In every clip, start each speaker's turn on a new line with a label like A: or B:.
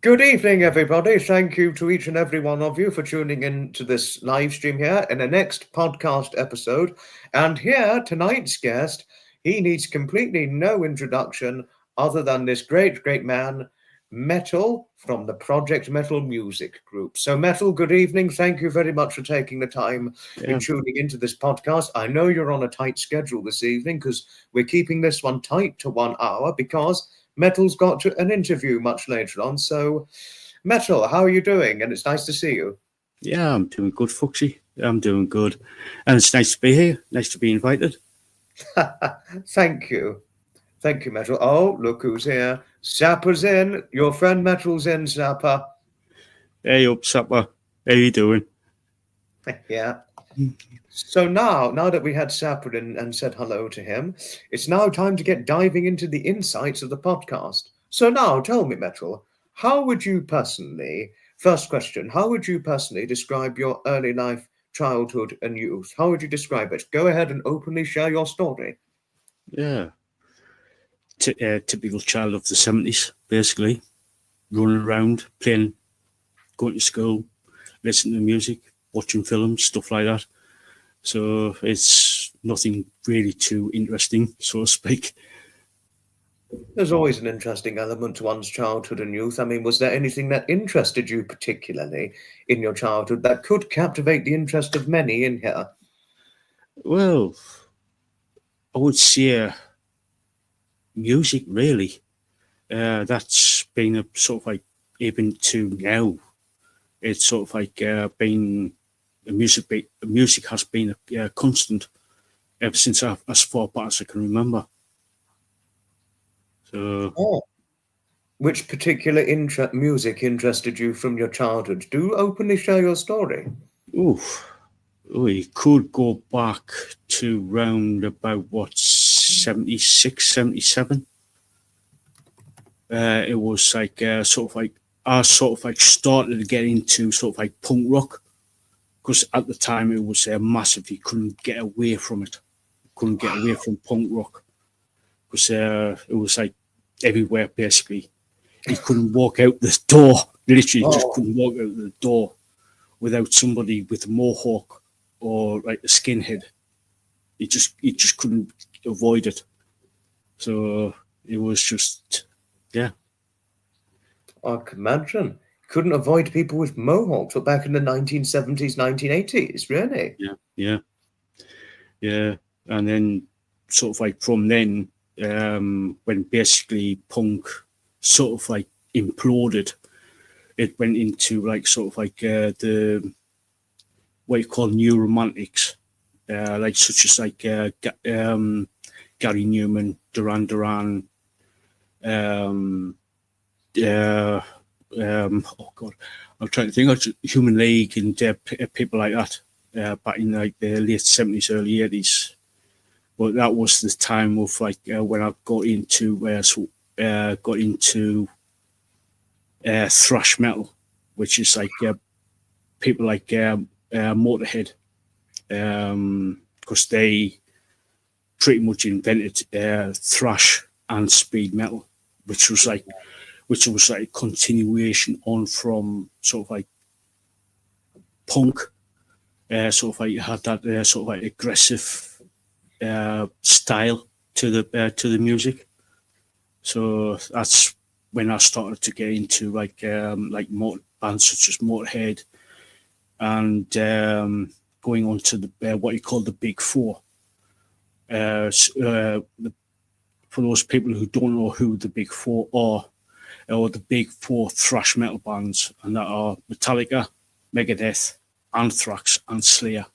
A: Good evening, everybody. Thank you to each and every one of you for tuning in to this live stream here in the next podcast episode. And here, tonight's guest, he needs completely no introduction other than this great, great man, Metal, from the Project Metal Music Group. So, Metal, good evening. Thank you very much for taking the time in tuning into this podcast. I know you're on a tight schedule this evening because we're keeping this one tight to 1 hour because Metal's got an interview much later on. So, Metal, how are you doing? And it's nice to see you.
B: Yeah, I'm doing good, Foxy. I'm doing good. And it's nice to be here. Nice to be invited.
A: Thank you. Thank you, Metal. Oh, look who's here. Zappa's in. Your friend Metal's in, Zappa.
B: Hey up, Zappa. How you doing?
A: Yeah. So now that we had Zappa in and said hello to him, it's now time to get diving into the insights of the podcast. So now, tell me, Metal, how would you personally, first question, how would you personally describe your early life, childhood and youth? How would you describe it? Go ahead and openly share your story.
B: Yeah. Typical child of the 70s, basically. Running around, playing, going to school, listening to music, watching films, stuff like that. So it's nothing really too interesting, so to speak.
A: There's always an interesting element to one's childhood and youth. I mean, was there anything that interested you particularly in your childhood that could captivate the interest of many in here?
B: Well, I would say music, really. That's been a sort of like, even to now, it's sort of like been music has been a constant ever since as far back as I can remember. So,
A: Which particular music interested you from your childhood? Do openly share your story.
B: We could go back to round about 76, 77. It was like sort of like I sort of like started to get into sort of like punk rock. Because at the time it was massive, you couldn't get away from it. Couldn't get away from punk rock. Because it was like everywhere, basically. You couldn't walk out the door. Literally, just couldn't walk out the door without somebody with a mohawk or like a skinhead. You just couldn't avoid it. So it was just, yeah.
A: I can imagine. Couldn't avoid people with mohawks back in the 1970s, 1980s, really?
B: Yeah. And then sort of like from then, when basically punk sort of like imploded, it went into like sort of like the what you call new romantics, like such as like Gary Newman, Duran Duran, oh God, I'm trying to think of Human League and people like that back in like the late 70s, early 80s. But that was the time of like when I got into thrash metal, which is like people like Motorhead, because they pretty much invented thrash and speed metal, which was like a continuation on from sort of like punk. Sort of like you had that sort of like aggressive style to the music. So that's when I started to get into like bands such as Motorhead, and going on to the what you call the Big Four. For those people who don't know who the Big Four are, or the Big Four thrash metal bands, and that are Metallica, Megadeth, Anthrax, and Slayer.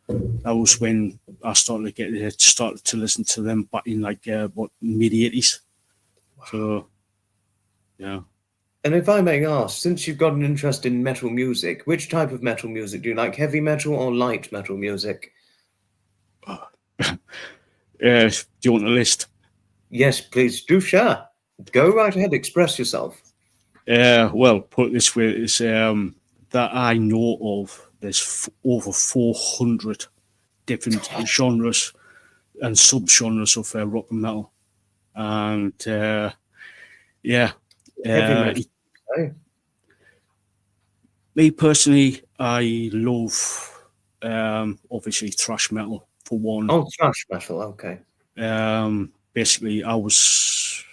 B: That was when I started to listen to them back in like mid 80s. So, yeah.
A: And if I may ask, since you've got an interest in metal music, which type of metal music do you like? Heavy metal or light metal music?
B: Do you want a list?
A: Yes, please do share. Go right ahead, express yourself.
B: Well, put it this way, is that I know of, there's over 400 different genres and subgenres of rock and metal. And, yeah.
A: Heavy metal.
B: Me personally, I love obviously thrash metal for one.
A: Oh, thrash metal. Okay.
B: Basically, I was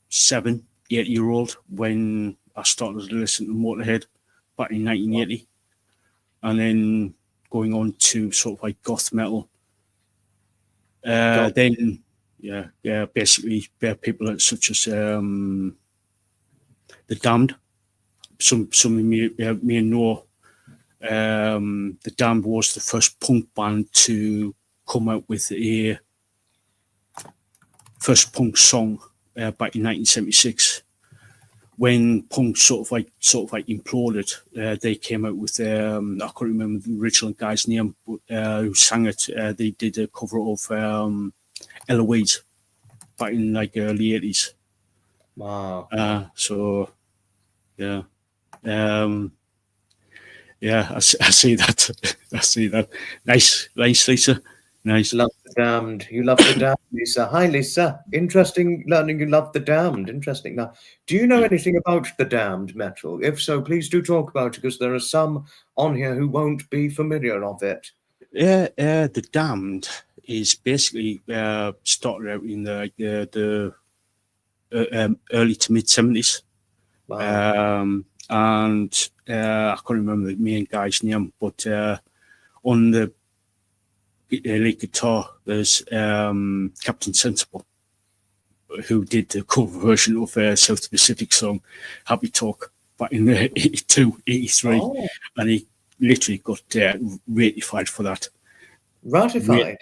B: 7, 8 year old when I started to listen to Motorhead back in 1980, and then going on to sort of like goth metal. Then, basically, people such as the Damned. Some of me know. The Damned was the first punk band to come out with a first punk song back in 1976. When punk sort of like imploded, they came out with I can't remember the original guy's name, but who sang it. They did a cover of Eloise back in like early 80s.
A: Wow.
B: So yeah, I see that. I see that. Nice, Lisa. Nice.
A: Love the Damned. You love the Damned, Lisa. Hi, Lisa. Interesting learning you love the Damned. Interesting. Now, do you know anything about the Damned metal? If so, please do talk about it, because there are some on here who won't be familiar of it.
B: Yeah, the Damned is basically started out in the early to mid 70s.
A: Wow.
B: And I can't remember the main guy's name, but on the lead guitar, there's Captain Sensible, who did the cover version of South Pacific song Happy Talk back in 82, 83.
A: Oh,
B: And he literally got ratified for that.
A: ratified.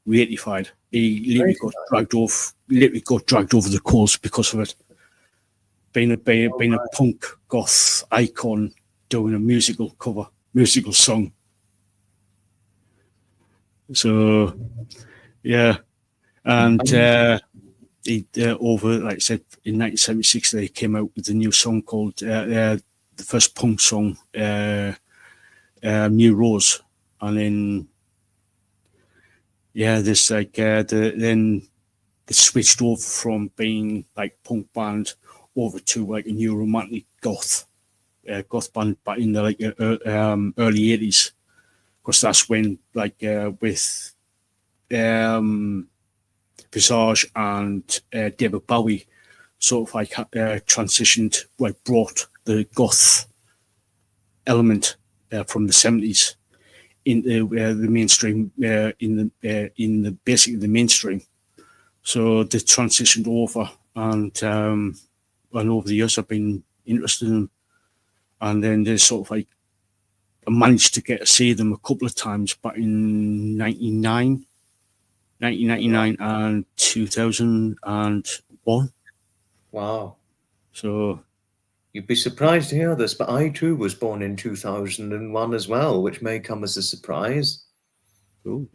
B: Ratified. He literally got dragged over the coals because of it. Being a punk goth icon doing a musical song. So, yeah. And he, over, like I said, in 1976, they came out with a new song called the first punk song, New Rose. And then, this like, then they switched over from being like punk band over to like a new romantic goth band back in the like early 80s, because that's when like with Visage and David Bowie sort of like transitioned, like brought the goth element from the 70s into the mainstream, in the basically the mainstream. So they transitioned over, and over the years I've been interested in them. And then they sort of like, I managed to get to see them a couple of times back in 1999 and 2001.
A: Wow.
B: So
A: You'd be surprised to hear this, but I too was born in 2001 as well, which may come as a surprise.
B: cool.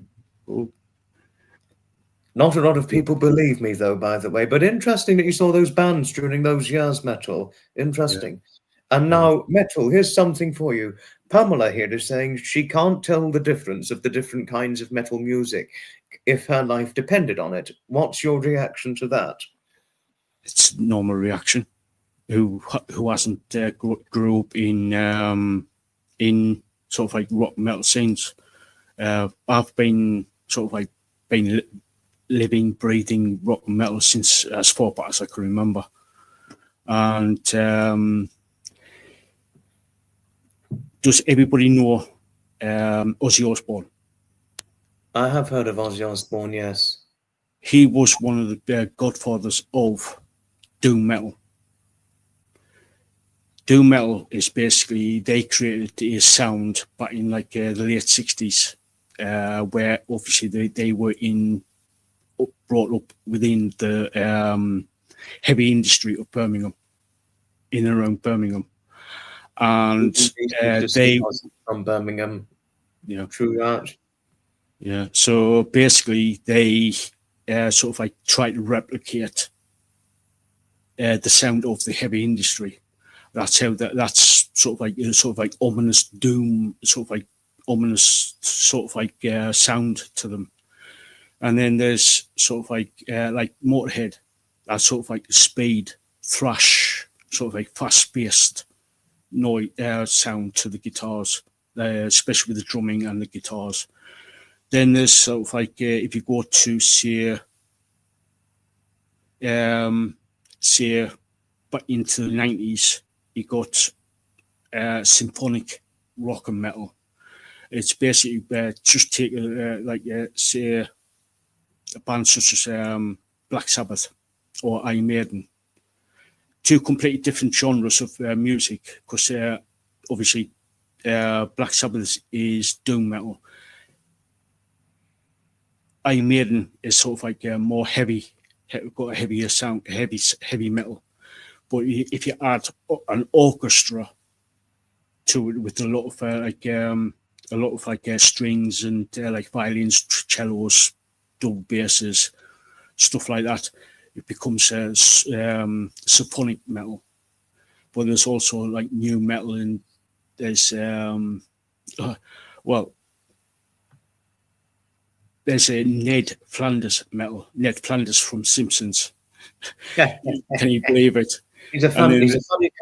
A: Not a lot of people believe me, though, by the way, but interesting that you saw those bands during those years, Metal. Interesting. And now, Metal, here's something for you. Pamela here is saying she can't tell the difference of the different kinds of metal music if her life depended on it. What's your reaction to that?
B: It's a normal reaction. Who hasn't grew up in sort of like rock metal scenes? I've been sort of like living, breathing rock and metal since as far back as I can remember. And does everybody know Ozzy Osbourne?
A: I have heard of Ozzy Osbourne, yes.
B: He was one of the godfathers of doom metal. Doom metal is basically, they created a sound back in like the late 60s, where obviously they were brought up within the heavy industry of Birmingham, in and around Birmingham. And they
A: from Birmingham.
B: Yeah.
A: True that.
B: Yeah. So basically they sort of like try to replicate the sound of the heavy industry. That's sort of like ominous doom, sort of like ominous sort of like sound to them. And then there's sort of like Motorhead, that's sort of like speed, thrash, sort of like fast-paced sound to the guitars, especially with the drumming and the guitars. Then there's sort of like if you go to say back into the 90s, you got symphonic rock and metal. It's basically just take say a band such as Black Sabbath or Iron Maiden, two completely different genres of music, because obviously Black Sabbath is doom metal. Iron Maiden is sort of like more heavy, got a heavier sound, heavy metal. But if you add an orchestra to it with a lot of strings and like violins, cellos, double basses, stuff like that, it becomes symphonic metal. But there's also like new metal, and there's there's a Ned Flanders metal. Ned Flanders from Simpsons. Can you believe it?
A: He's a funny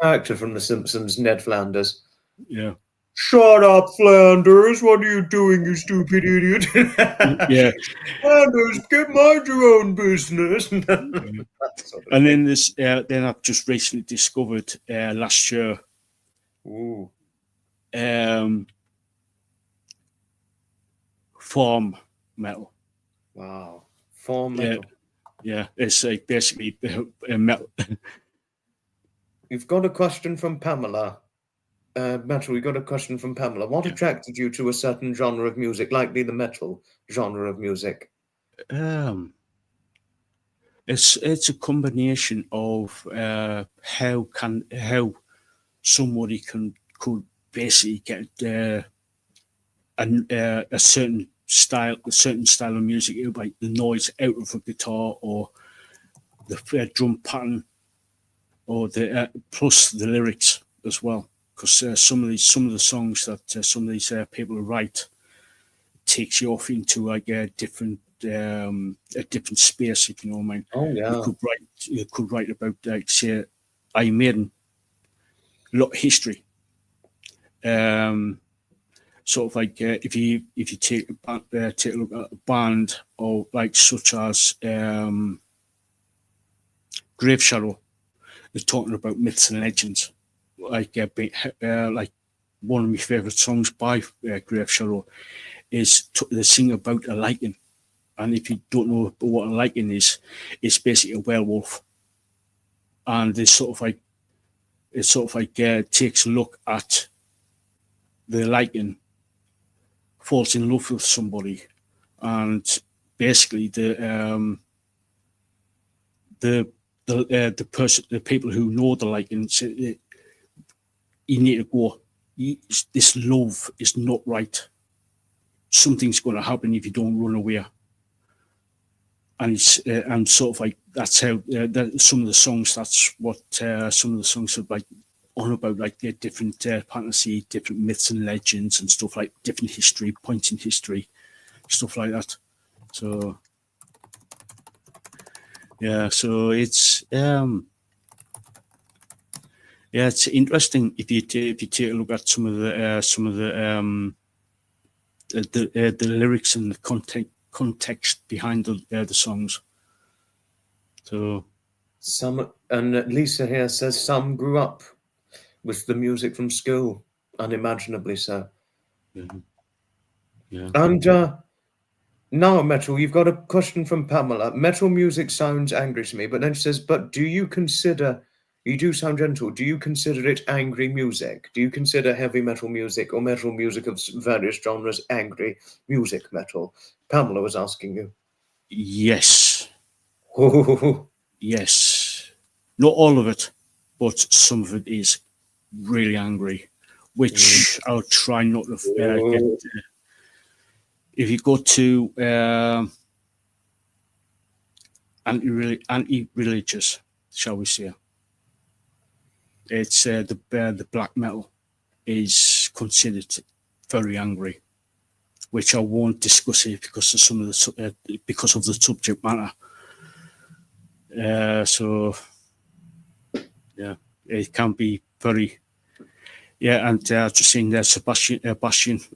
A: character from The Simpsons, Ned Flanders.
B: Yeah.
A: Shut up, Flanders! What are you doing, you stupid idiot?
B: Yeah.
A: Flanders, mind your own business.
B: And then there's then I've just recently discovered last year.
A: Ooh.
B: Form metal.
A: Wow. Form metal.
B: Yeah, it's like basically metal.
A: You've got a question from Pamela. Metal, we got a question from Pamela. What attracted you to a certain genre of music, likely the metal genre of music?
B: It's a combination of how somebody could basically get a certain style of music, like the noise out of a guitar or the drum pattern, or the plus the lyrics as well. Because some of the songs that some of these people write takes you off into like a different space, if you know what I mean.
A: Oh yeah.
B: You could write about like say Iron Maiden, a lot of history. Sort of like if you take a look at a band or like such as Grave Shadow, they're talking about myths and legends. Like one of my favourite songs by Grave Shadow is they sing about a lichen, and if you don't know what a lichen is, it's basically a werewolf, and it sort of like takes a look at the lichen, falls in love with somebody, and basically the people who know the lichen say, you need to go. This love is not right. Something's going to happen if you don't run away. And it's and sort of like that's how some of the songs. That's what some of the songs are like on about, like they're different fantasy, different myths and legends and stuff, like different history, points in history, stuff like that. So yeah, so it's it's interesting if you take a look at some of the lyrics and the context behind the songs. So
A: and Lisa here says some grew up with the music from school, unimaginably so.
B: Yeah.
A: And now, Metal, you've got a question from Pamela. Metal music sounds angry to me, but then she says, but do you consider, you do sound gentle, do you consider it angry music? Do you consider heavy metal music or metal music of various genres angry music metal? Pamela was asking you.
B: Yes. Yes. Not all of it, but some of it is really angry, which I'll try not to get. If you go to anti-religious, shall we say, it's the black metal is considered very angry, which I won't discuss here because of some of the because of the subject matter. So yeah, it can be very. Yeah, and just seen there, Sebastian,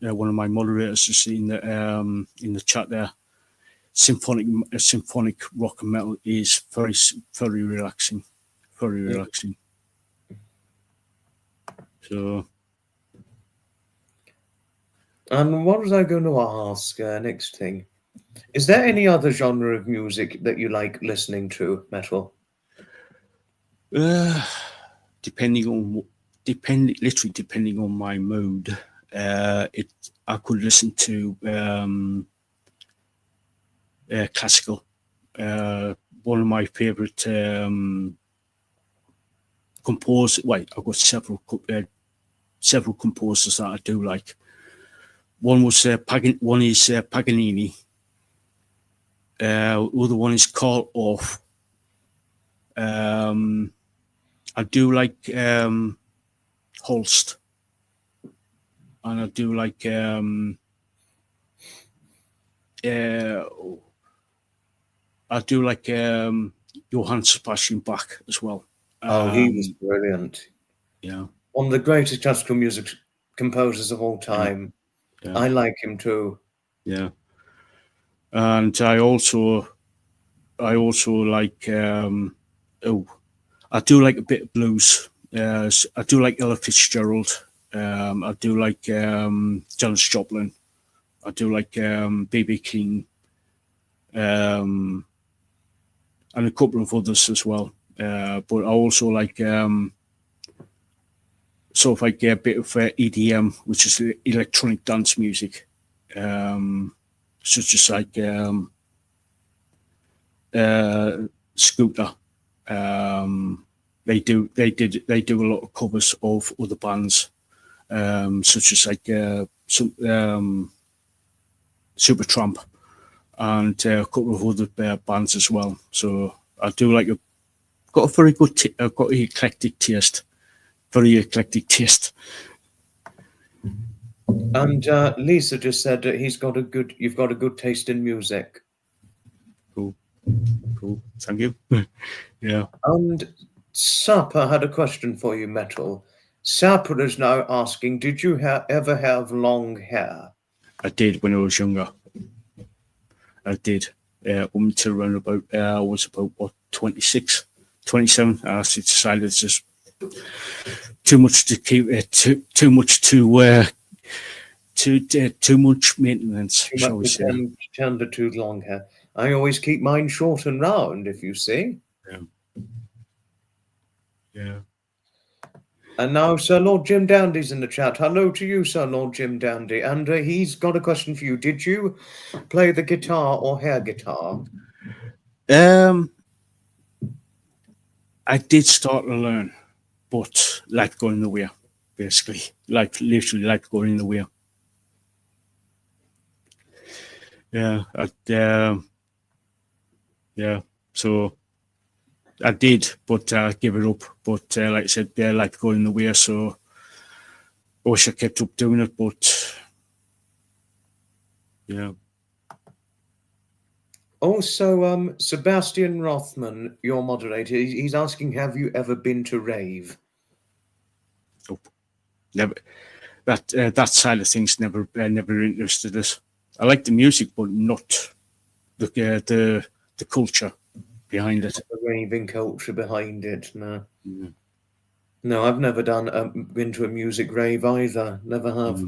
B: one of my moderators, just seen that in the chat there. Symphonic rock and metal is very relaxing, very relaxing. So,
A: and what was I going to ask? Next thing, is there any other genre of music that you like listening to? Metal.
B: depending on my mood, I could listen to classical. One of my favorite composers. Wait, I've got several composers that I do like. One was one is Paganini. The other one is Carl Orff. I do like Holst, and I do like Johann Sebastian Bach as well.
A: He was brilliant.
B: Yeah,
A: One of the greatest classical music composers of all time.
B: Yeah.
A: I like him too.
B: Yeah, and I also like I do like a bit of blues. I do like Ella Fitzgerald. I do like Janis Joplin. I do like B.B. King, and a couple of others as well. But I also like sort of like a bit of EDM, which is electronic dance music, such as like Scooter. They do a lot of covers of other bands, such as like Supertramp and a couple of other bands as well. So I do like got a very good I've got an eclectic taste, very eclectic taste.
A: And Lisa just said that you've got a good taste in music.
B: Cool. Thank you. Yeah.
A: And Sapper had a question for you, Metal. Sapper is now asking, did you ever have long hair?
B: I did when I was younger. I did. Up until around about, I was about, 26, 27. I decided it's just too much to keep, too much maintenance, shall we say.
A: Tender too long hair. I always keep mine short and round, if you see.
B: Yeah.
A: And now Sir Lord Jim Dandy's in the chat. Hello to you, Sir Lord Jim Dandy. And he's got a question for you. Did you play the guitar or air guitar?
B: I did start to learn, but like going nowhere, basically. Literally like going nowhere. Yeah. Yeah. So I did, but I gave it up. But like I said, like going nowhere. So I wish I kept up doing it, but yeah.
A: Also, Sebastian Rothman, your moderator, he's asking, have you ever been to rave?
B: Nope. Never. That side of things never interested us. I like the music, but not the culture behind it.
A: The raving culture behind it, no.
B: Yeah.
A: No, I've never been to a music rave either. Never have.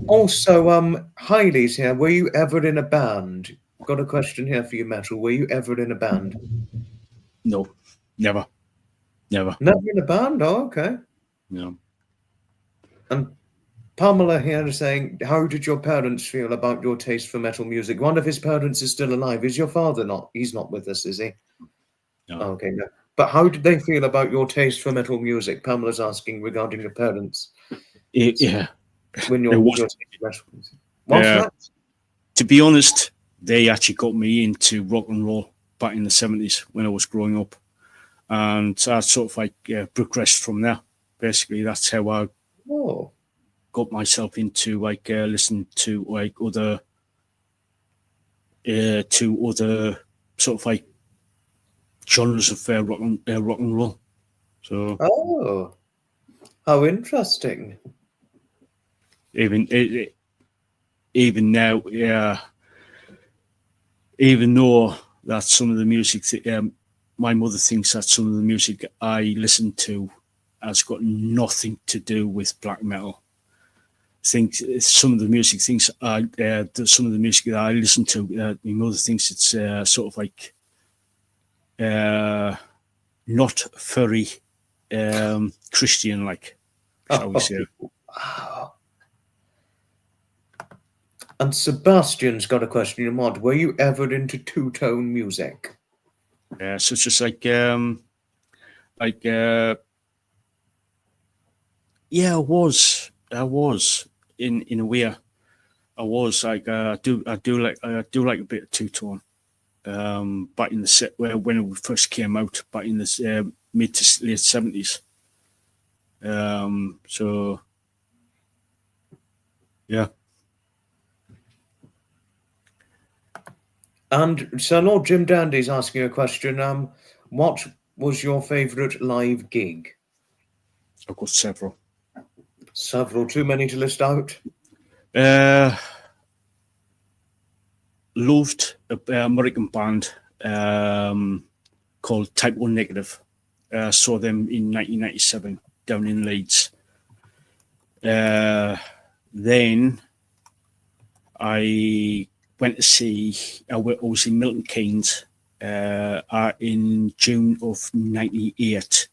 A: Also, Hailey's here. Were you ever in a band? Got a question here for you, Metal. Were you ever in a band?
B: No, never.
A: Never in a band? Oh, okay.
B: No.
A: And Pamela here is saying, how did your parents feel about your taste for metal music? One of his parents is still alive. Is your father not? He's not with us, is he?
B: No.
A: Oh, okay, no. But how did they feel about your taste for metal music? Pamela's asking regarding your parents.
B: Yeah.
A: When your taste for metal music. What's that?
B: To be honest, they actually got me into rock and roll back in the 70s when I was growing up. And I sort of like progressed from there. Basically, that's how I got myself into like listening to like other sort of like genres of rock and roll. So
A: How interesting.
B: Even now, yeah. Even though that some of the music, my mother thinks that some of the music I listen to has got nothing to do with black metal. Think some of the music things some of the music that I listen to, my mother thinks it's sort of like not very Christian like, shall we say.
A: Wow. And Sebastian's got a question in mind. Were you ever into two-tone music?
B: So it's just like yeah, I was in a way. I was like I do like a bit of two tone. Back in the set where when it first came out, back in the mid to late 70s. So yeah.
A: And so Lord Jim Dandy's asking a question. What was your favourite live gig?
B: I've got several.
A: Several, too many to list out.
B: Loved an American band called Type 1 Negative. Saw them in 1997 down in Leeds. Then I went to see, I was in Milton Keynes in June of 98,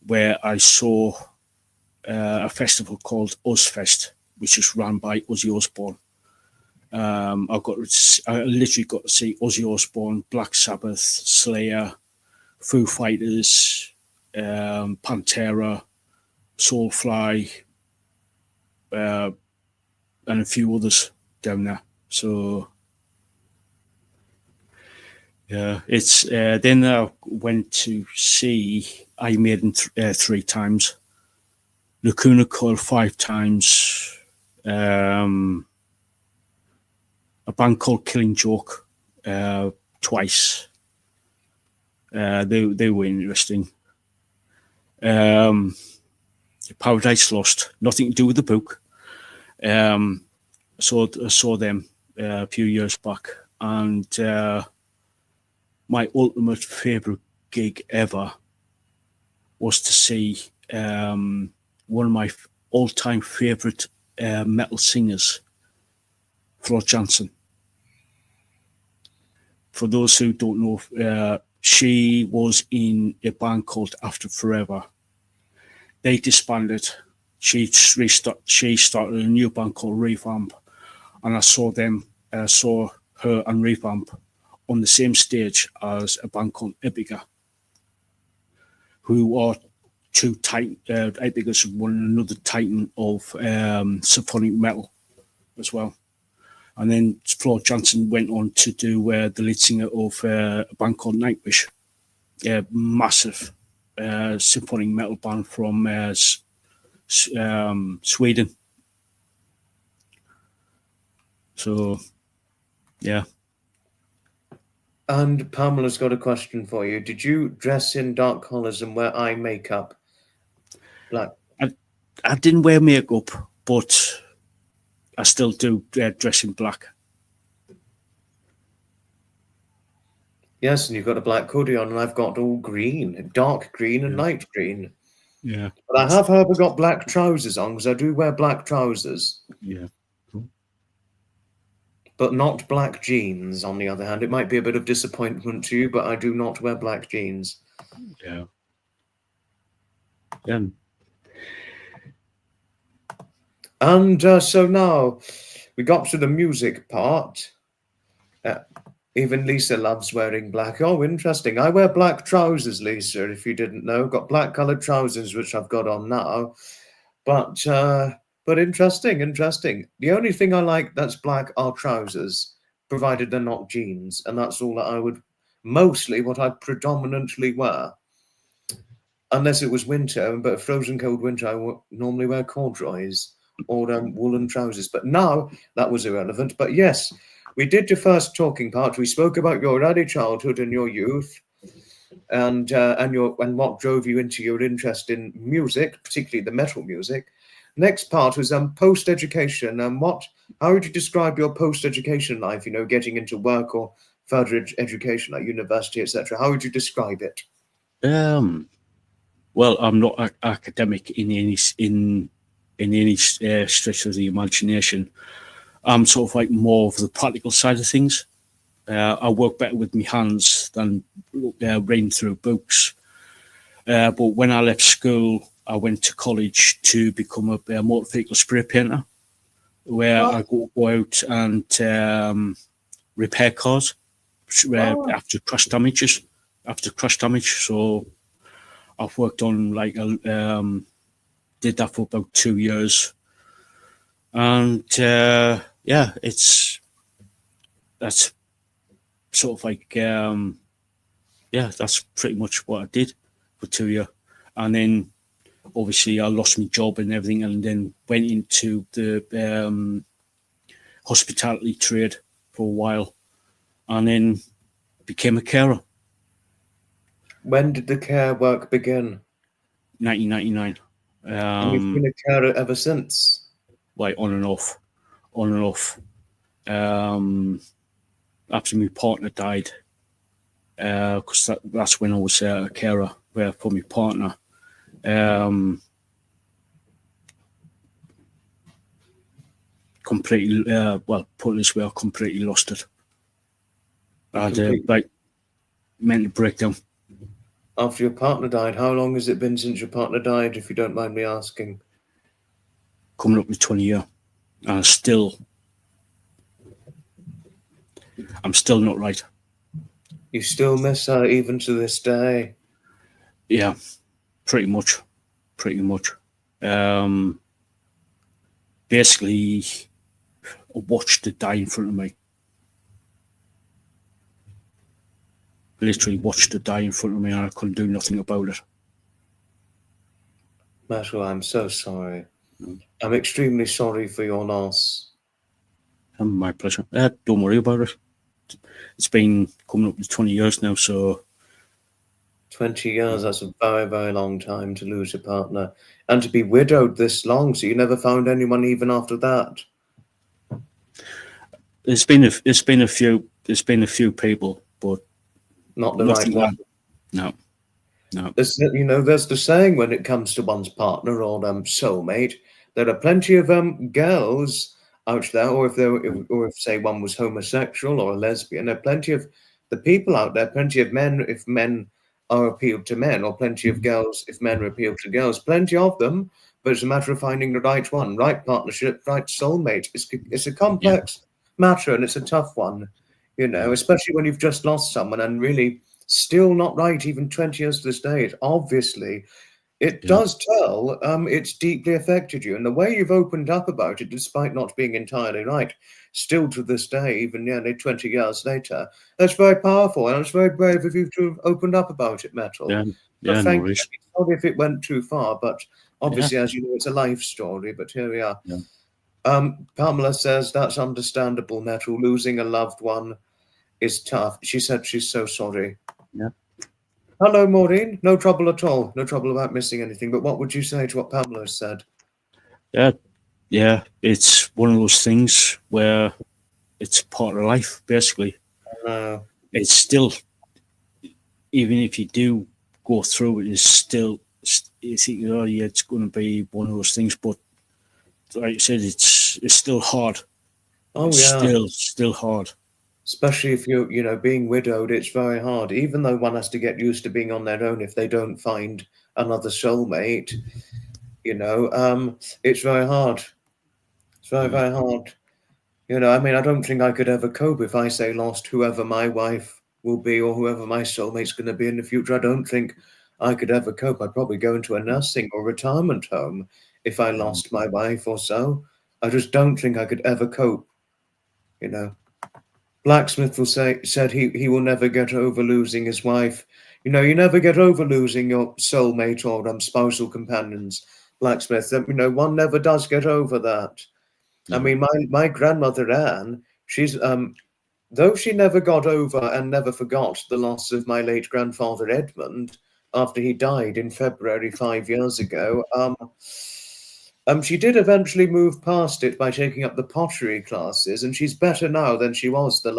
B: where I saw a festival called Ozfest, which is run by Ozzy Osbourne. I literally got to see Ozzy Osbourne, Black Sabbath, Slayer, Foo Fighters, Pantera, Soulfly, and a few others down there. So yeah, it's then I went to see Iron Maiden 3 times, Lacuna Coil 5 times, a band called Killing Joke twice. They were interesting. Paradise Lost, nothing to do with the book. I saw them a few years back, and my ultimate favourite gig ever was to see one of my all-time favourite metal singers, Floyd Jansen. For those who don't know, she was in a band called After Forever. They disbanded. She started a new band called Revamp, and I saw her and Revamp on the same stage as a band called Epica, who are two titan. Epica's one another titan of symphonic metal as well. And then Floyd Jansen went on to do the lead singer of a band called Nightwish, a massive symphonic metal band from Sweden. So, yeah.
A: And Pamela's got a question for you. Did you dress in dark colours and wear eye makeup?
B: I didn't wear makeup, but I still do dress in black.
A: Yes, and you've got a black hoodie on, and I've got all green, dark green and light green.
B: Yeah.
A: But I have, however, got black trousers on, because I do wear black trousers.
B: Yeah. Cool.
A: But not black jeans, on the other hand. It might be a bit of disappointment to you, but I do not wear black jeans.
B: Yeah. Yeah.
A: And so now we got to the music part. Even Lisa loves wearing black. Oh, interesting. I wear black trousers, Lisa, if you didn't know. Got black coloured trousers, which I've got on now. But interesting. The only thing I like that's black are trousers, provided they're not jeans. And that's all that I would, mostly what I predominantly wear. Unless it was winter, but a frozen cold winter, I normally wear corduroys or woolen trousers. But now that was irrelevant. But yes, we did your first talking part. We spoke about your early childhood and your youth. and what drove you into your interest in music, particularly the metal music. Next part was post education. How would you describe your post education life? Getting into work or further education like university, etc. How would you describe it?
B: Well, I'm not academic in any stretch of the imagination. I'm sort of like more of the practical side of things. I work better with my hands than reading through books. But when I left school, I went to college to become a motor vehicle spray painter, where I go out and repair cars after crash damage. So I've worked on did that for about 2 years, and that's sort of like that's pretty much what I did for 2 years, and then obviously I lost my job and everything, and then went into the hospitality trade for a while, and then became a carer.
A: When did the care work begin?
B: 1999.
A: And you've been a carer ever since?
B: Like on and off. After my partner died, because that's when I was a carer for my partner. Completely, put it this way, I completely lost it. I had mental breakdown.
A: After your partner died, how long has it been since your partner died, if you don't mind me asking?
B: Coming up to 20 years. I'm still not right.
A: You still miss her even to this day?
B: Yeah, pretty much. Basically, I watched her die in front of me. Literally watched her die in front of me, and I couldn't do nothing about it.
A: Metal, I'm so sorry. I'm extremely sorry for your loss.
B: My pleasure. Don't worry about it. It's been coming up to 20 years now, so...
A: 20 years, that's a very, very long time to lose a partner. And to be widowed this long, so you never found anyone even after that?
B: There's been a few people, but
A: not the right one.
B: No.
A: There's the saying when it comes to one's partner or soulmate, there are plenty of girls out there, or if say one was homosexual or a lesbian, there are plenty of the people out there, plenty of men if men are appealed to men, or plenty of girls if men are appealed to girls, plenty of them, but it's a matter of finding the right one, right partnership, right soulmate. It's a complex matter, and it's a tough one, especially when you've just lost someone and really still not right even 20 years to this day. Obviously it does tell it's deeply affected you, and the way you've opened up about it, despite not being entirely right, still to this day, even nearly 20 years later, that's very powerful, and it's very brave of you to have opened up about it, Metal. Thank you. Sorry if it went too far, but obviously, as you know, it's a life story, but here we are. Pamela says that's understandable, Metal. Losing a loved one is tough. She said she's so sorry. Hello, Maureen. No trouble at all. No trouble about missing anything. But what would you say to what Pamela has said?
B: Yeah. It's one of those things where it's part of life, basically. It's still, even if you do go through it, it's going to be one of those things. But like I said, it's still hard. Still hard.
A: Especially if you're, being widowed, it's very hard. Even though one has to get used to being on their own if they don't find another soulmate, it's very hard. It's very, very hard. I don't think I could ever cope if I say lost whoever my wife will be or whoever my soulmate's going to be in the future. I don't think I could ever cope. I'd probably go into a nursing or retirement home if I lost my wife or so. I just don't think I could ever cope, Blacksmith said he will never get over losing his wife. You never get over losing your soulmate or spousal companions. Blacksmith, one never does get over that. I mean, my grandmother Anne, she's though she never got over and never forgot the loss of my late grandfather Edmund after he died in February 5 years ago, she did eventually move past it by taking up the pottery classes, and she's better now than she was the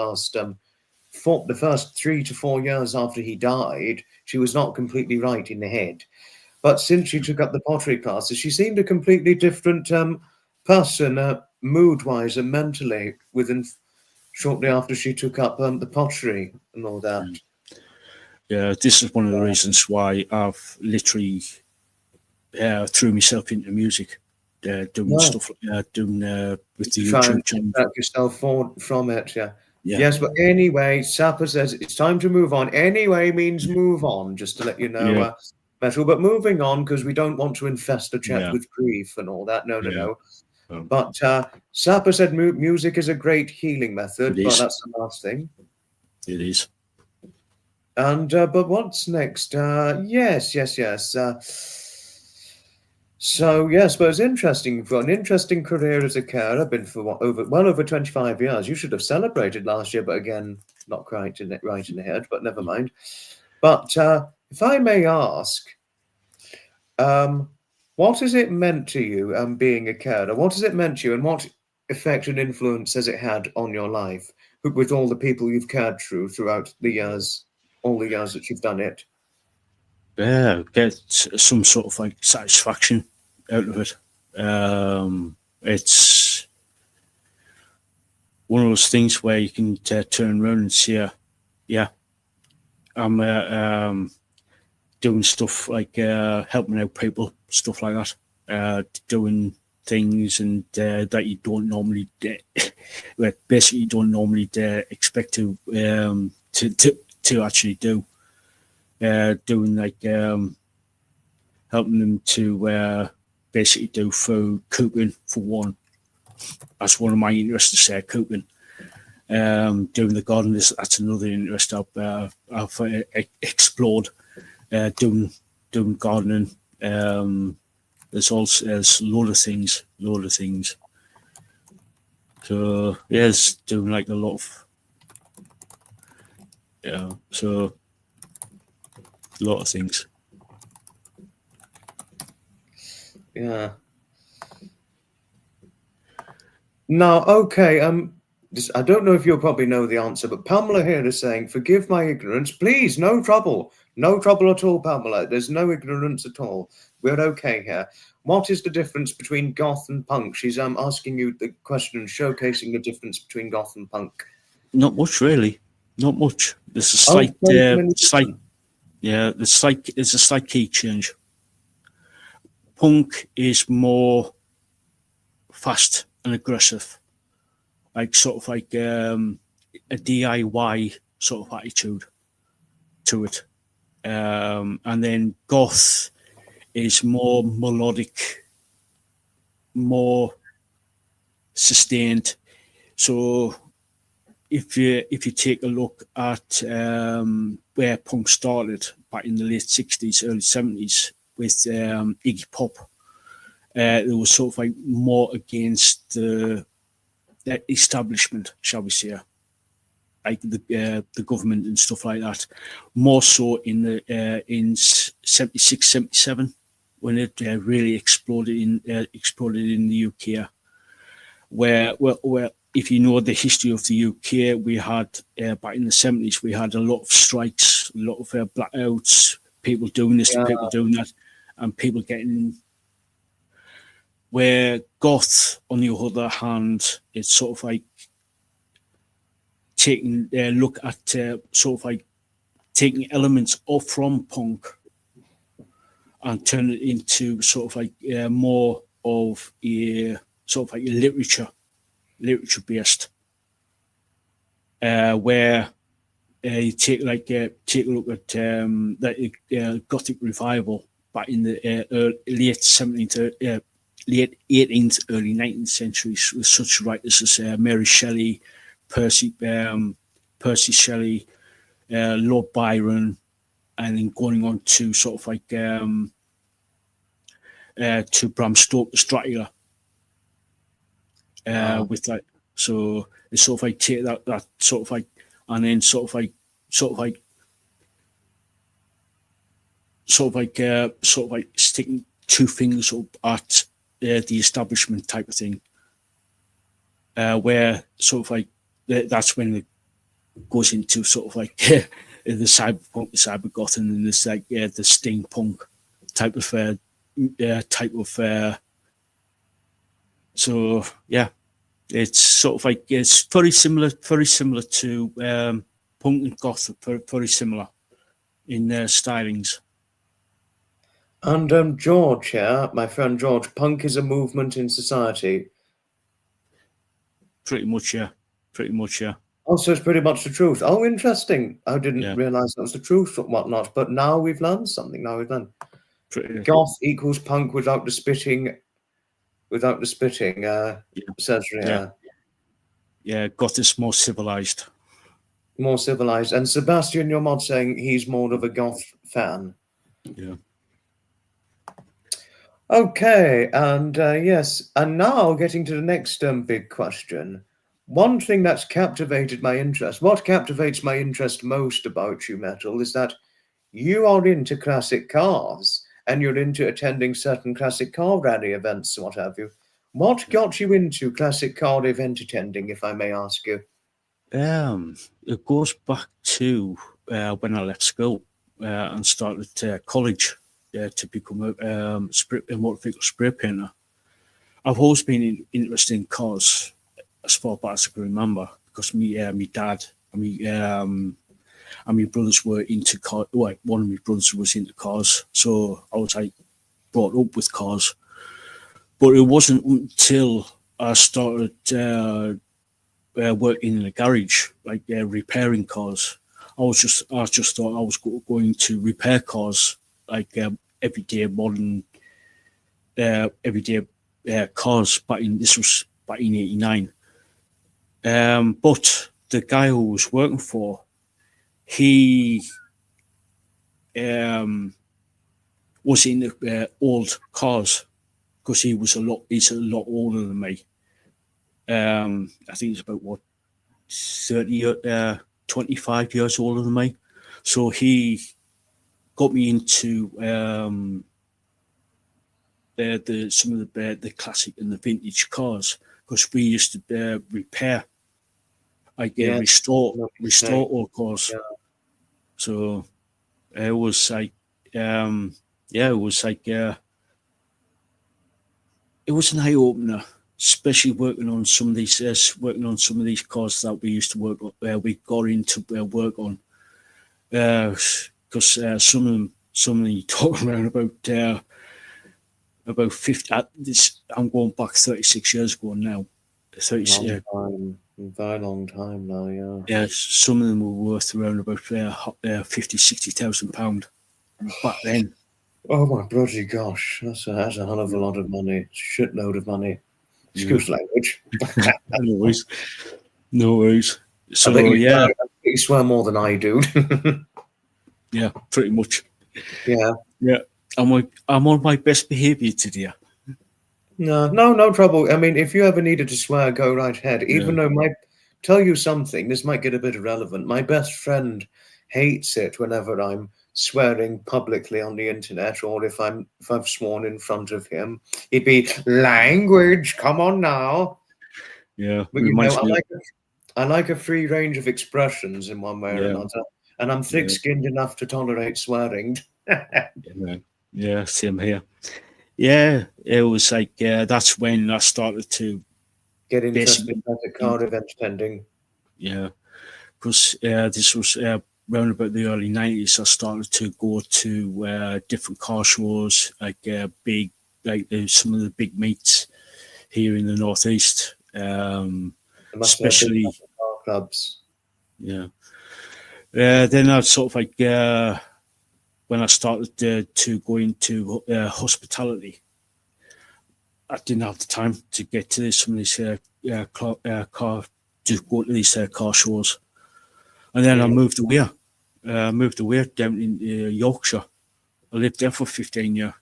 A: first 3 to 4 years after he died. She was not completely right in the head. But since she took up the pottery classes, she seemed a completely different person, mood-wise and mentally, shortly after she took up the pottery and all that.
B: Yeah, this is one of the reasons why I've literally threw myself into music, doing stuff like that, doing with the YouTube channel.
A: Distract yourself from it, yeah.
B: Yeah.
A: Yes, but anyway, Sapper says it's time to move on. Anyway means move on, just to let you know,
B: Yeah.
A: Metal. But moving on, because we don't want to infest the chat
B: Yeah.
A: with grief and all that. No.
B: Um,
A: But Sapper said music is a great healing method,
B: It
A: but
B: is.
A: that's the last thing.
B: It is.
A: And but what's next? Yes. So yes, but it's interesting. You've got an interesting career as a carer. Been for well over 25 years. You should have celebrated last year, but again, not quite right in the head. But never mind. But if I may ask, what has it meant to you, being a carer? What has it meant to you, and what effect and influence has it had on your life with all the people you've cared throughout the years, all the years that you've done it?
B: Yeah, get some sort of like satisfaction out of it. It's one of those things where you can turn around and say, yeah, I'm doing stuff like helping out people, stuff like that, doing things and that you don't normally basically you don't normally expect to actually do. Doing like helping them to basically do food, cooking for one. That's one of my interests, cooking. Doing the garden, that's another interest I've explored. Doing gardening. There's a lot of things. So yeah, it's doing like a lot of so a lot of things.
A: Yeah. Now, okay, I don't know if you'll probably know the answer, but Pamela here is saying, forgive my ignorance, please, no trouble at all, Pamela. There's no ignorance at all. We're okay here. What is the difference between goth and punk? She's asking you the question and showcasing the difference between goth and punk.
B: Not much, really. Not much. There's a slight, there's a slight key change. Punk is more fast and aggressive, like sort of like a DIY sort of attitude to it. And then goth is more melodic, more sustained. So if you take a look at where punk started back in the late 60s, early 70s with Iggy Pop, it was sort of like more against the establishment, shall we say, like the government and stuff like that. More so in 76, 77 when it really exploded in the UK, where if you know the history of the UK, we had back in the 70s, we had a lot of strikes, a lot of blackouts, people doing this, people doing that, and people getting. Where goth, on the other hand, it's sort of like taking a look at sort of like taking elements off from punk and turn it into sort of like more of a sort of like a literature based, where you take a look at that Gothic revival back in the late 17th, late 18th, early 19th centuries, with such writers as Mary Shelley, Percy Shelley, Lord Byron, and then going on to sort of like to Bram Stoker's Dracula, with that. So it's sort of like take that sort of like, and then sort of like sticking two fingers up at the establishment type of thing, where sort of like that's when it goes into sort of like the cyberpunk, the cybergoth, and then this like the steampunk type of. So yeah, it's sort of like it's very similar to punk and goth, very similar in their stylings.
A: And George here, my friend George, punk is a movement in society.
B: Pretty much, yeah.
A: Also, it's pretty much the truth. Oh, interesting. I didn't
B: Yeah.
A: realise that was the truth or whatnot, but now we've learned something.
B: Pretty,
A: Goth equals punk without the spitting, says
B: yeah. Yeah, goth is more civilized.
A: More civilized. And Sebastian, your mod saying he's more of a goth fan.
B: Yeah.
A: Okay, and yes, and now getting to the next big question. One thing that's captivated my interest, what captivates my interest most about you, Metal, is that you are into classic cars and you're into attending certain classic car rally events and what have you. What got you into classic car event attending, if I may ask you?
B: It goes back to when I left school and started college to become a motor vehicle spray painter. I've always been interested in cars as far back as I can remember, because my dad and my brothers were into cars. Well, one of my brothers was into cars, so I was like brought up with cars. But it wasn't until I started working in a garage, like repairing cars. I just thought I was going to repair cars, like everyday modern, everyday cars. This was back in '89. But the guy who was working for, he was in old cars, because he's a lot older than me. I think he's about 25 years older than me. So he got me into some of the classic and the vintage cars, because we used to repair, like restore old cars.
A: Yeah.
B: So it was like it was an eye opener, especially working on some of these cars that we used to work on, we got into work on, because some of them you talk around about 50. I'm going back 36 years ago now. 30,
A: very long time now. Yeah.
B: Yeah, some of them were worth around about 50,000-60,000 £60,000 back then.
A: Oh my bloody gosh, that's a hell of a lot of money, shitload of money. Excuse language.
B: No worries. So
A: I think you swear more than I do.
B: Yeah, pretty much.
A: Yeah.
B: I'm on my best behaviour today.
A: No trouble. I mean, if you ever needed to swear, go right ahead. Even though tell you something, this might get a bit irrelevant. My best friend hates it whenever I'm swearing publicly on the internet, or if I've sworn in front of him. He'd be language. Come on now.
B: Yeah,
A: but I like a free range of expressions in one way or another, and I'm thick-skinned enough to tolerate swearing.
B: Yeah, same here. Yeah, it was like that's when I started to
A: get interested in car event attending.
B: Yeah, because this was around about the early 90s. I started to go to different car shows, like some of the big meets here in the northeast, especially
A: car clubs.
B: Yeah. Then I sort of like when I started to go into hospitality, I didn't have the time to get to some of these car to go to these car shows, and then I moved away. Down in Yorkshire. I lived there for 15 years,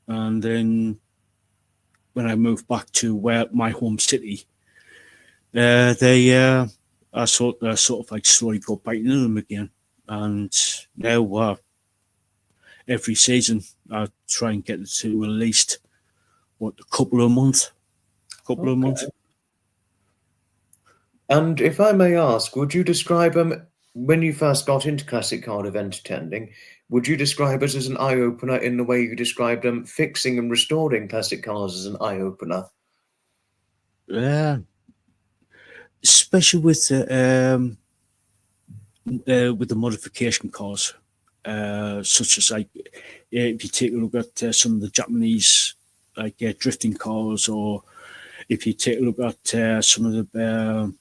B: and then when I moved back to my home city, I sort of like slowly got back into them again, and now every season I try and get to at least a couple of months.
A: Okay. And if I may ask, would you describe them when you first got into classic card event attending? Would you describe us as an eye opener in the way you described them fixing and restoring classic cars as an eye opener?
B: Especially with the modification cars, such as like if you take a look at some of the Japanese like drifting cars, or if you take a look at some of the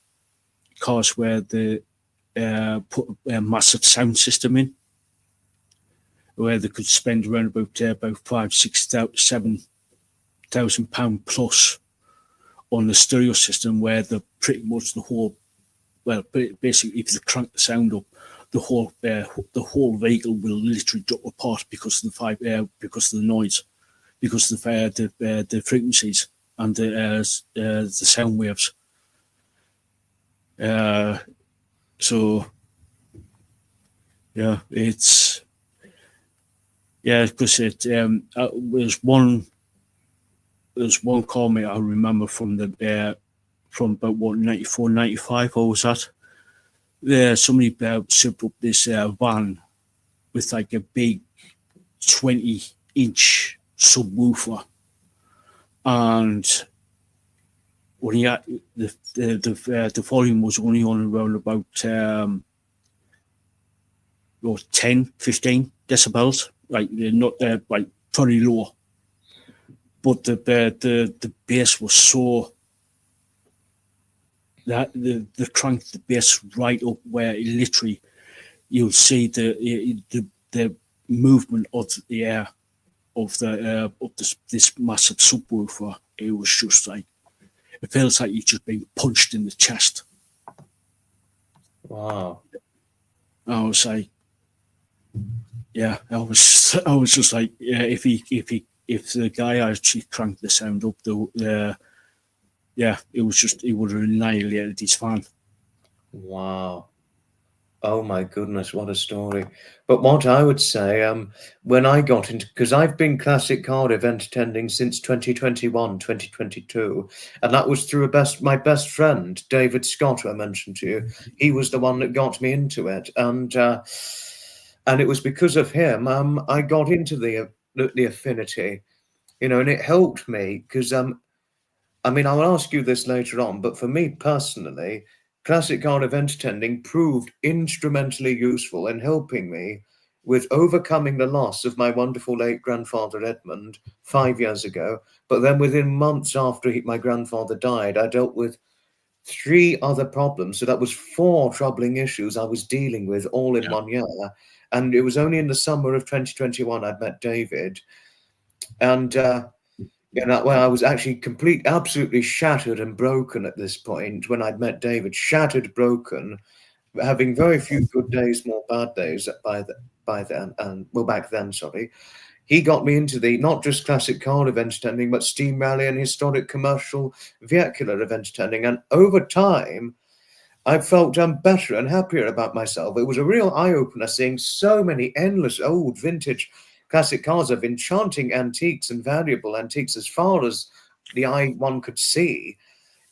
B: cars where they put a massive sound system in, where they could spend around about £5,000-7,000 plus on the stereo system, where the pretty much the whole, well, basically if they crank the sound up, the whole vehicle will literally drop apart because of because of the noise, because of the frequencies and the sound waves. So yeah, it's because there's one call me I remember from from about 94, 95. I was at there. Somebody set up this van with like a big 20-inch subwoofer, and when he had the volume was only on around about 10, 15 decibels, like they're not like pretty low, but the bass was so that the crank the bass right up where it literally you'll see the movement of the air of this massive subwoofer. It was just like, it feels like you've just been punched in the chest.
A: Wow.
B: I was like, yeah, I was just like, yeah, if the guy actually cranked the sound up, it would have annihilated his fan.
A: Wow. Oh my goodness, what a story. But what I would say, when I got into, because I've been classic card event attending since 2021, 2022, and that was through my best friend, David Scott, who I mentioned to you. He was the one that got me into it. And it was because of him, I got into the affinity, and it helped me because, I mean, I'll ask you this later on, but for me personally, classic art event attending proved instrumentally useful in helping me with overcoming the loss of my wonderful late grandfather Edmund 5 years ago. But then within months after my grandfather died, I dealt with 3 other problems. So that was 4 troubling issues I was dealing with all in 1 year. And it was only in the summer of 2021 I'd met David. And that way I was actually absolutely shattered and broken at this point when I'd met David. Shattered, broken, having very few good days, more bad days by then, and well, back then, sorry. He got me into the not just classic car event attending, but steam rally and historic commercial vehicular event attending. And over time, I felt better and happier about myself. It was a real eye opener seeing so many endless old vintage classic cars of enchanting antiques and valuable antiques as far as the eye one could see.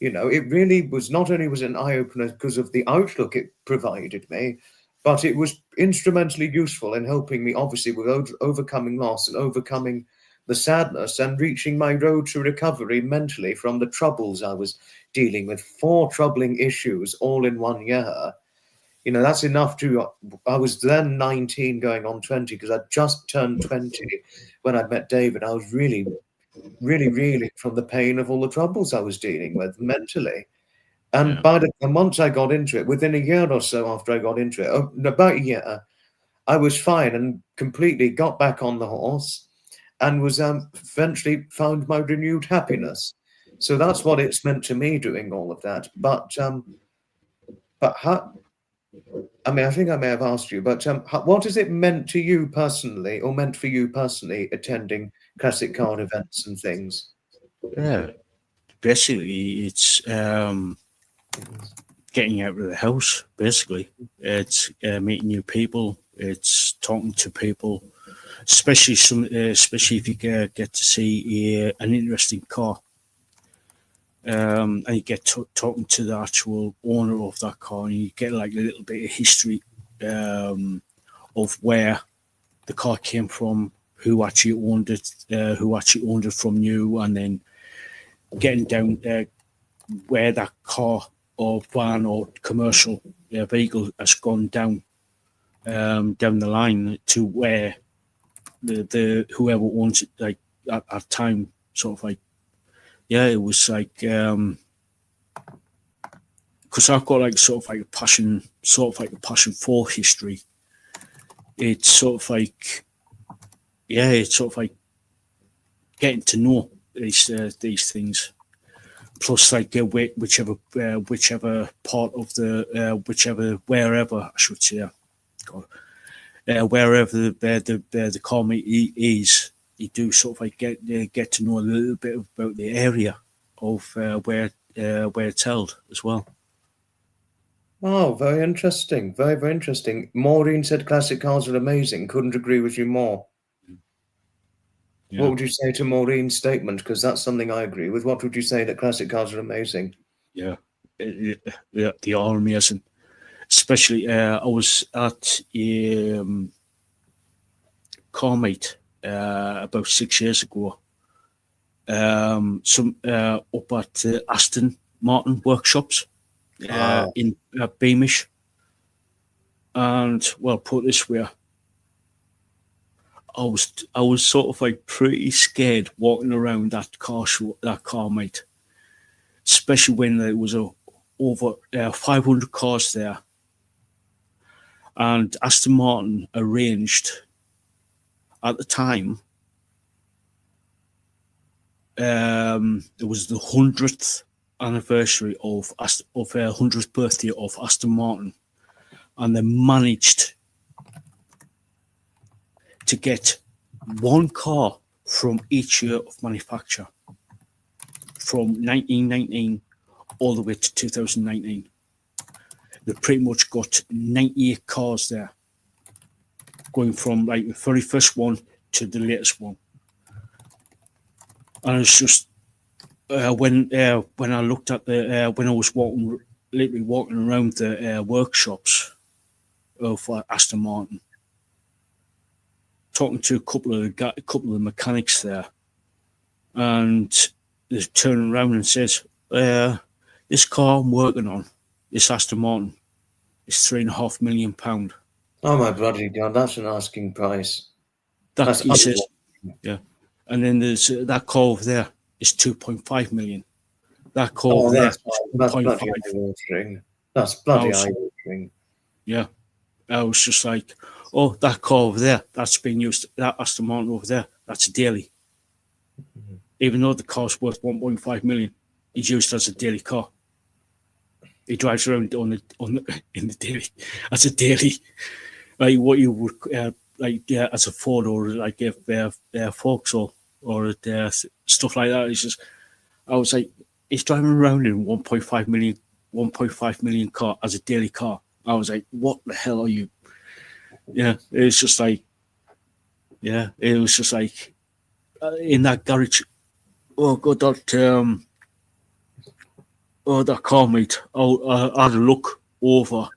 A: It really was, not only was it an eye opener because of the outlook it provided me, but it was instrumentally useful in helping me, obviously, with overcoming loss and overcoming the sadness and reaching my road to recovery mentally from the troubles I was dealing with. 4 troubling issues all in 1 year. That's enough I was then 19 going on 20 because I'd just turned 20 when I met David. I was really, really reeling from the pain of all the troubles I was dealing with mentally. And once I got into it, within a year or so after I got into it, about a year, I was fine and completely got back on the horse and was eventually found my renewed happiness. So that's what it's meant to me doing all of that. But how, I mean, I think I may have asked you, but what has it meant to you personally, or meant for you personally, attending classic car events and things?
B: Yeah, basically, it's getting out of the house, basically. It's meeting new people. It's talking to people, especially if you get to see an interesting car. And you get talking to the actual owner of that car, and you get like a little bit of history of where the car came from, who actually owned it from you, and then getting down where that car or van or commercial vehicle has gone down the line to where the whoever owns it, like at time, sort of like, yeah, it was like because I've got like sort of like a passion for history. It's sort of like, yeah, it's sort of like getting to know these things. Plus, like whichever part of the wherever I should say, wherever the car meet is, you do sort of like get to know a little bit about the area of where it's held as well.
A: Oh, very interesting. Very, very interesting. Maureen said classic cars are amazing. Couldn't agree with you more.
B: Yeah.
A: What would you say to Maureen's statement? Because that's something I agree with. What would you say that classic cars are amazing?
B: Yeah, they are amazing. Especially, I was at a car meet about 6 years ago. Some up at Aston Martin workshops in Beamish, and well, put it this way, I was sort of like pretty scared walking around that car meet, especially when there was over 500 cars there, and Aston Martin arranged at the time. It was the 100th anniversary of 100th birthday of Aston Martin, and they managed to get one car from each year of manufacture, from 1919 all the way to 2019. They pretty much got 98 cars there, going from like the very first one to the latest one. And it's just when I looked at when I was literally walking around the workshops of Aston Martin, talking to a couple of the mechanics there, and they turn around and says, "This car I'm working on, this Aston Martin, is £3.5 million."
A: Oh my bloody God, that's an asking price.
B: That he says, yeah. And then there's that car over there is 2.5 million. That car over there is
A: that's bloody eye-watering. That's bloody eye-watering.
B: Yeah. I was just like, oh, that car over there, that's being used, that Aston Martin over there, that's a daily. Mm-hmm. Even though the car's worth 1.5 million, it's used as a daily car. He drives around in the daily as a daily, like what you would as a Ford or like a Foxy or stuff like that. It's just, I was like, he's driving around in 1.5 million car as a daily car. I was like, what the hell are you? Yeah, it was just like, yeah, it was just like in that garage. Oh God, that car meet. I had a look over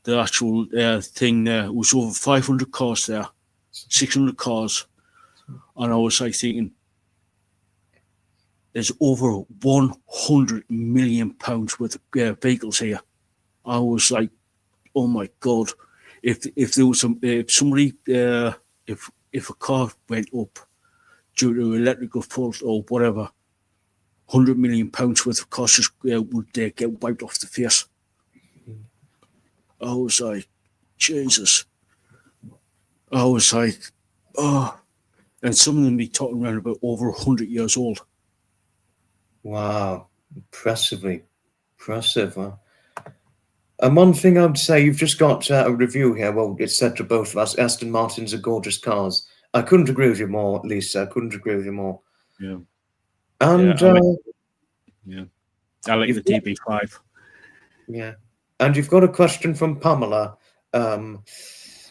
B: the actual thing there. It was over 500 cars there, 600 cars, and I was like thinking, there's over 100 million pounds worth of vehicles here. I was like, oh my God, if there was if a car went up due to electrical fault or whatever, 100 million pounds worth of costs would get wiped off the face. I was like, Jesus. I was like, oh. And some of them be talking around about over 100 years old.
A: Wow. Impressive. Huh? And one thing I would say, you've just got a review here. Well, it's said to both of us, Aston Martins are gorgeous cars. I couldn't agree with you more, Lisa. I couldn't agree with you more.
B: Yeah.
A: And
B: I like the DB5.
A: Yeah. And you've got a question from Pamela,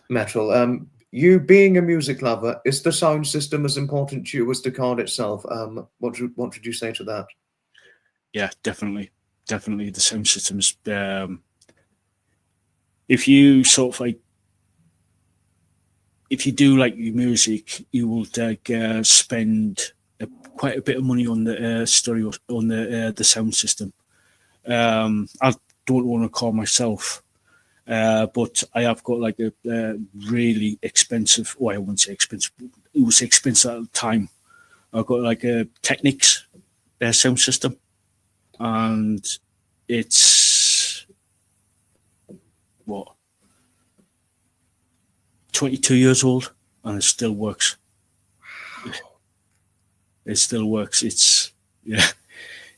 A: Metal. You being a music lover, is the sound system as important to you as the card itself? What would you say to that?
B: Yeah, definitely. Definitely the sound systems. If you sort of like, if you do like your music, you will spend quite a bit of money on the stereo, on the sound system. I don't own a car myself, but I have got like a really expensive. Well, I wouldn't say expensive. It was expensive at the time. I've got like a Technics sound system, and it's what 22 years old, and it still works. It still works. It's yeah.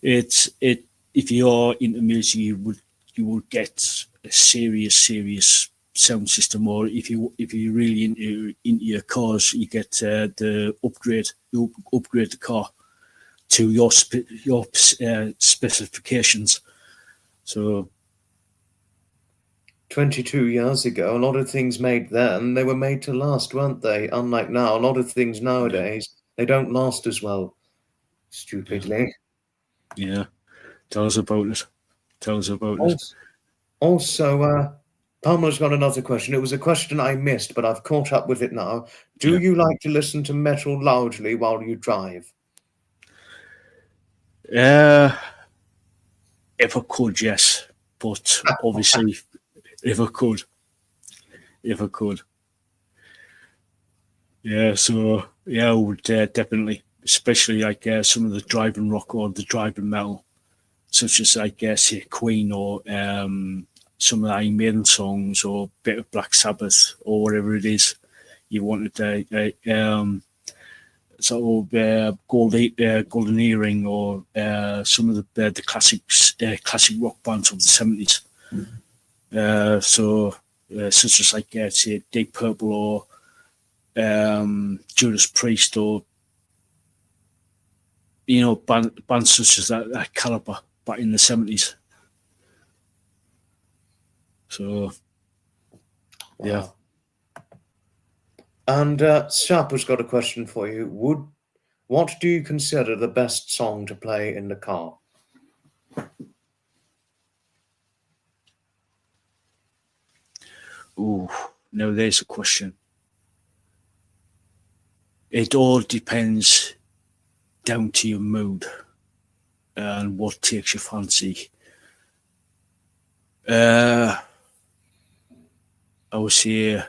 B: It's it. If you're into music, you would get a serious sound system, or if you're really into your cars, you get the upgrade. You upgrade the car to your specifications. So
A: 22 years ago, a lot of things made then, they were made to last, weren't they? Unlike now, a lot of things nowadays, they don't last as well, stupidly.
B: yeah, tell us about it. Tell us about it.
A: Also, Palmer's got another question. It was a question I missed, but I've caught up with it now. Do
B: Yeah.
A: you like to listen to metal loudly while you drive?
B: Uh, if I could, yes, but obviously, if I could, if I could. Yeah, so yeah, I would definitely, especially like some of the driving rock or the driving metal, such as like say Queen or some of the Iron Maiden songs or a bit of Black Sabbath or whatever it is you wanted to sort of Golden Earring or some of the classics, classic rock bands of the 70s. Such as like say Deep Purple or Judas Priest or bands such as that caliber back in the 70s. So yeah.
A: Wow. And Sharp has got a question for you. What do you consider the best song to play in the car?
B: Ooh, now there's a question. It all depends down to your mood and what takes your fancy. I would say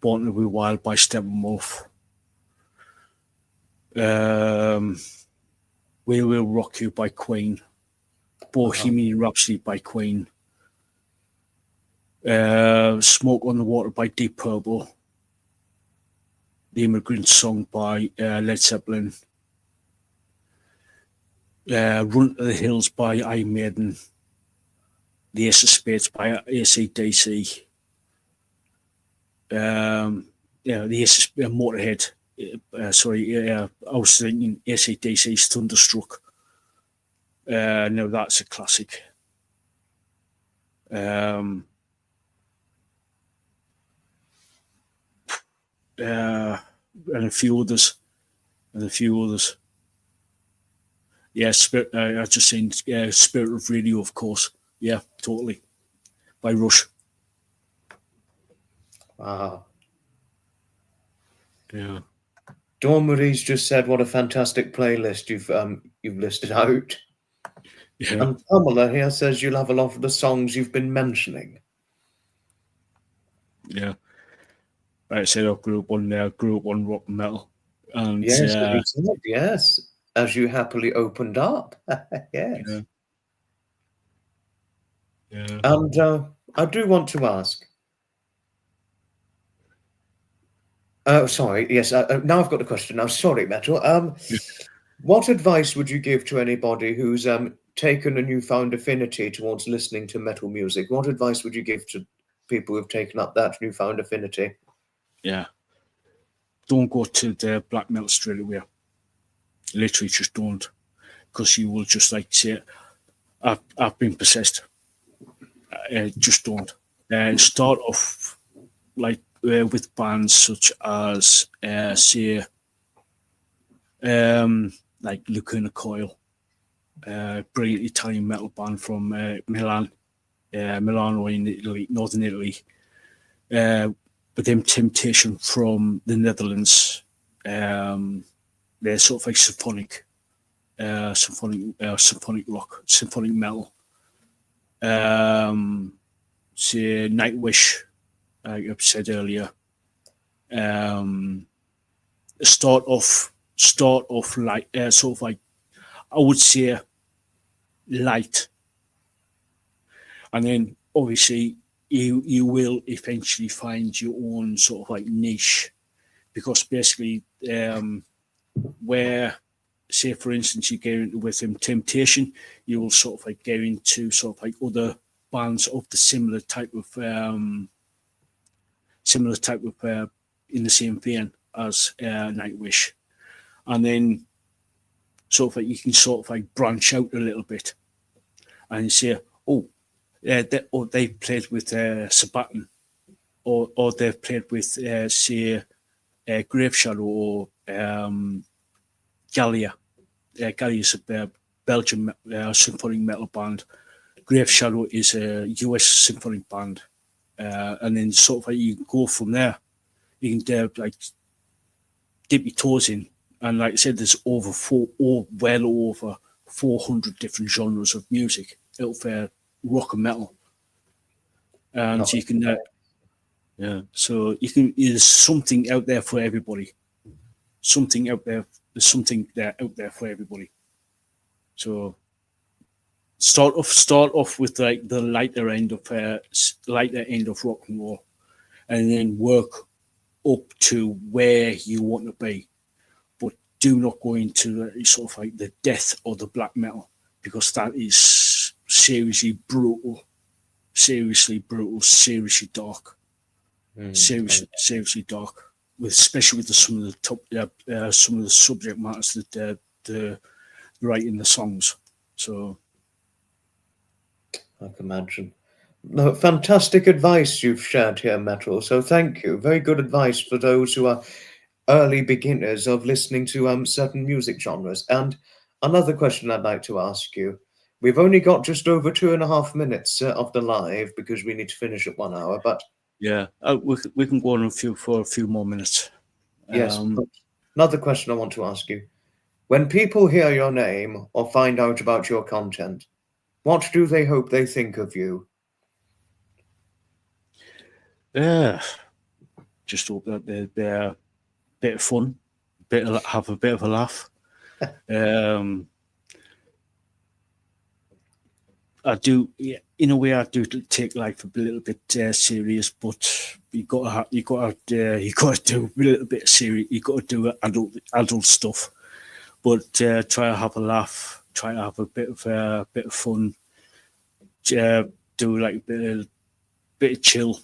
B: Born to Be Wild by Steppenwolf. We Will Rock You by Queen. Bohemian Rhapsody by Queen. Smoke on the Water by Deep Purple. The Immigrant Song by Led Zeppelin. Run to the Hills by Iron Maiden. The Ace of Spades by AC/DC. The Ace of Motorhead. I was thinking AC/DC's Thunderstruck. No, that's a classic. And a few others. Yeah, I just seen Spirit of Radio, of course. Yeah, totally. By Rush.
A: Wow.
B: Yeah.
A: Dawn Marie's just said, "What a fantastic playlist you've listed out."
B: Yeah.
A: And Pamela here says you'll have a lot of the songs you've been mentioning.
B: Yeah. Like I said, I grew up on rock and metal. And
A: Yes, as you said, yes, as you happily opened up. Yes.
B: yeah. Yeah.
A: And I do want to ask. Sorry, yes. Now I've got the question. Now, sorry, Metal. What advice would you give to anybody who's taken a newfound affinity towards listening to metal music? What advice would you give to people who've taken up that newfound affinity?
B: Yeah. Don't go to the black metal straight away. Literally just don't. Because you will just like say, I've been possessed. Just don't. Start off like with bands such as say like Lacuna Coil, brilliant Italian metal band from Milan, Milano in Italy, northern Italy. But them Temptation from the Netherlands, they're sort of like symphonic rock, symphonic metal. Say Nightwish, like I've said earlier. Start off like sort of like, I would say, light, and then obviously you will eventually find your own sort of like niche, because basically where, say for instance, you get into with Temptation, you will sort of like get into sort of like other bands of the similar type of in the same vein as Nightwish, and then sort of like you can sort of like branch out a little bit and say, oh, they've played with Sabaton, or they've played with say Grave Shadow or Gallia. Gallia is a Belgian symphonic metal band. Grave Shadow is a US symphonic band, and then sort of like you go from there. You can like dip your toes in, and like I said, there's well over 400 different genres of music out there, rock and metal, and
A: Not
B: you can so you can. There's something out there for everybody. Something out there. There's something there out there for everybody. So start off with like the lighter end of rock and roll, and then work up to where you want to be. But do not go into sort of like the death or the black metal, because that is seriously brutal, seriously dark, seriously dark. Especially with some of the subject matters that they're writing the songs. So
A: I can imagine. No, fantastic advice you've shared here, Metal. So thank you. Very good advice for those who are early beginners of listening to certain music genres. And another question I'd like to ask you. We've only got just over 2.5 minutes of the live because we need to finish at 1 hour. But
B: yeah, we can go on for a few more minutes.
A: yes, but another question I want to ask you. When people hear your name or find out about your content, what do they hope they think of you?
B: Yeah, just hope that they're a bit of fun, have a bit of a laugh. I do, yeah, in a way, I do take life a little bit serious, but you got to do a little bit of serious. You got to do adult stuff, but try to have a laugh, try to have a bit of fun, do like a bit of chill.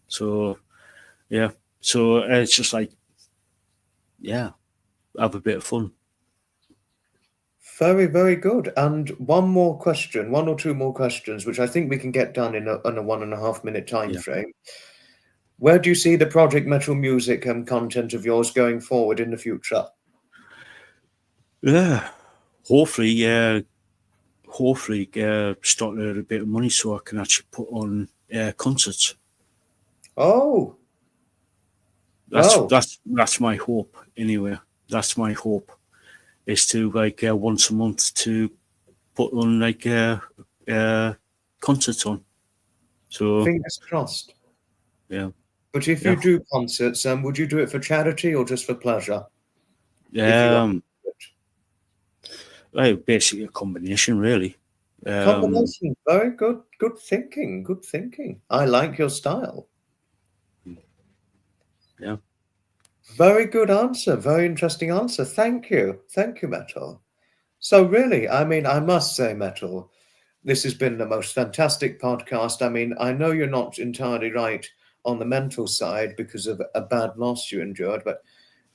B: So yeah, so it's just like, yeah, have a bit of fun.
A: Very, very good. And one more question, one or two more questions, which I think we can get done in a 1.5 minute time frame. Where do you see the Project Metal Music and content of yours going forward in the future?
B: Yeah, hopefully start to earn a bit of money so I can actually put on concerts.
A: Oh,
B: That's my hope anyway. That's my hope, is to like once a month to put on like concerts on. So
A: fingers crossed.
B: yeah.
A: But if you do concerts, would you do it for charity or just for pleasure?
B: Basically a combination, really.
A: Combination. Very good. Good thinking. Good thinking. I like your style.
B: Yeah.
A: Very good answer. Very interesting answer. Thank you. Thank you, Metal. So really, I mean, I must say, Metal, this has been the most fantastic podcast. I mean, I know you're not entirely right on the mental side because of a bad loss you endured, but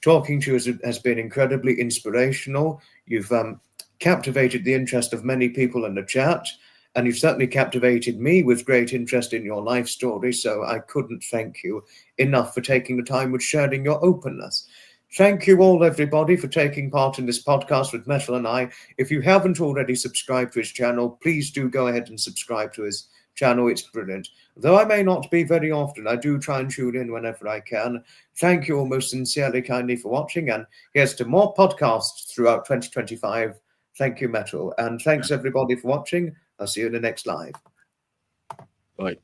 A: talking to you has been incredibly inspirational. You've captivated the interest of many people in the chat, and you've certainly captivated me with great interest in your life story, so I couldn't thank you enough for taking the time with sharing your openness. Thank you all, everybody, for taking part in this podcast with Metal and I. If you haven't already subscribed to his channel, please do go ahead and subscribe to his channel. It's brilliant. Though I may not be very often, I do try and tune in whenever I can. Thank you all most sincerely, kindly for watching, and here's to more podcasts throughout 2025. Thank you, Metal, and thanks everybody for watching. I'll see you in the next live.
B: Bye.